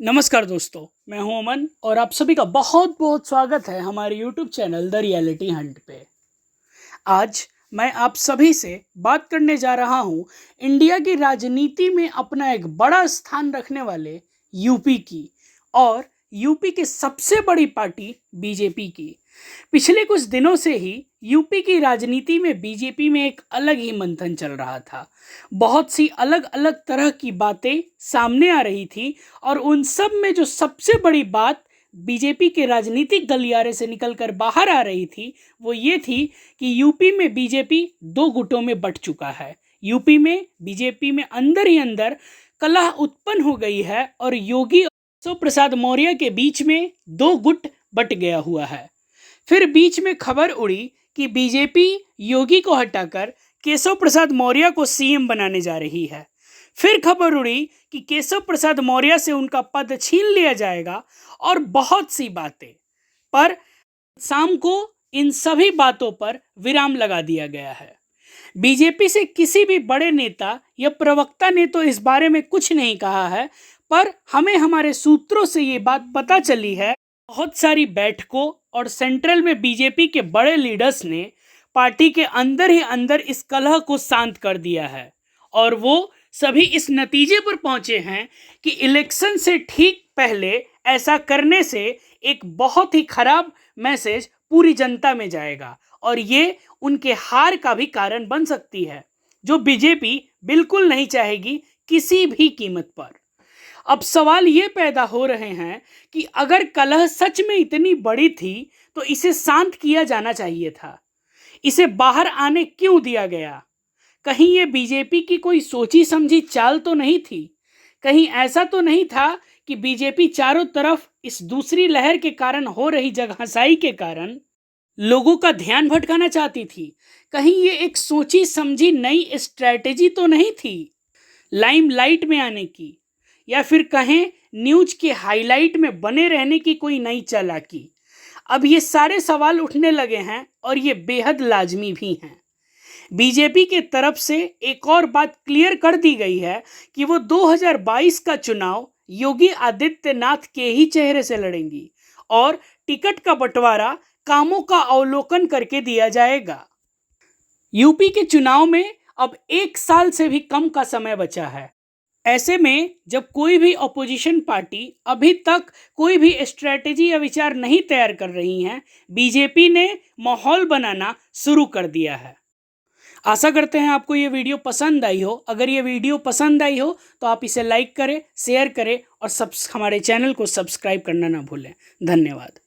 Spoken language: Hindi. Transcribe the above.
नमस्कार दोस्तों, मैं हूं अमन और आप सभी का बहुत बहुत स्वागत है हमारे YouTube channel the reality Hunt पे। आज मैं आप सभी से बात करने जा रहा हूं इंडिया की राजनीति में अपना एक बड़ा स्थान रखने वाले यूपी की और यूपी की सबसे बड़ी पार्टी बीजेपी की। पिछले कुछ दिनों से ही यूपी की राजनीति में बीजेपी में एक अलग ही मंथन चल रहा था। बहुत सी अलग अलग तरह की बातें सामने आ रही थी और उन सब में जो सबसे बड़ी बात बीजेपी के राजनीतिक गलियारे से निकलकर बाहर आ रही थी वो ये थी कि यूपी में बीजेपी दो गुटों में बंट चुका है। यूपी में बीजेपी में अंदर ही अंदर कलह उत्पन्न हो गई है और योगी और केशव प्रसाद मौर्य के बीच में दो गुट बट गया हुआ है। फिर बीच में खबर उड़ी कि बीजेपी योगी को हटाकर केशव प्रसाद मौर्य को सीएम बनाने जा रही है। फिर खबर उड़ी कि केशव प्रसाद मौर्य से उनका पद छीन लिया जाएगा और बहुत सी बातें। पर शाम को इन सभी बातों पर विराम लगा दिया गया है। बीजेपी से किसी भी बड़े नेता या प्रवक्ता ने तो इस बारे में कुछ नहीं कहा है, पर हमें हमारे सूत्रों से ये बात पता चली है। बहुत सारी बैठकों और सेंट्रल में बीजेपी के बड़े लीडर्स ने पार्टी के अंदर ही अंदर इस कलह को शांत कर दिया है और वो सभी इस नतीजे पर पहुंचे हैं कि इलेक्शन से ठीक पहले ऐसा करने से एक बहुत ही खराब मैसेज पूरी जनता में जाएगा और ये उनके हार का भी कारण बन सकती है, जो बीजेपी बिल्कुल नहीं चाहेगी किसी भी कीमत पर। अब सवाल ये पैदा हो रहे हैं कि अगर कलह सच में इतनी बड़ी थी तो इसे शांत किया जाना चाहिए था। इसे बाहर आने क्यों दिया गया? कहीं ये बीजेपी की कोई सोची समझी चाल तो नहीं थी? कहीं ऐसा तो नहीं था कि बीजेपी चारों तरफ इस दूसरी लहर के कारण हो रही जगहंसाई के कारण लोगों का ध्यान भटकाना चाहती थी? कहीं ये एक सोची समझी नई स्ट्रैटेजी तो नहीं थी लाइमलाइट में आने की, या फिर कहें न्यूज के हाईलाइट में बने रहने की कोई नई चालाकी? अब ये सारे सवाल उठने लगे हैं और ये बेहद लाजमी भी हैं। बीजेपी के तरफ से एक और बात क्लियर कर दी गई है कि वो 2022 का चुनाव योगी आदित्यनाथ के ही चेहरे से लड़ेंगी और टिकट का बंटवारा कामों का अवलोकन करके दिया जाएगा। यूपी के चुनाव में अब 1 साल से भी कम का समय बचा है। ऐसे में जब कोई भी अपोजिशन पार्टी अभी तक कोई भी स्ट्रैटेजी या विचार नहीं तैयार कर रही है, बीजेपी ने माहौल बनाना शुरू कर दिया है। आशा करते हैं आपको ये वीडियो पसंद आई हो। अगर ये वीडियो पसंद आई हो तो आप इसे लाइक करें, शेयर करें और हमारे चैनल को सब्सक्राइब करना ना भूलें। धन्यवाद।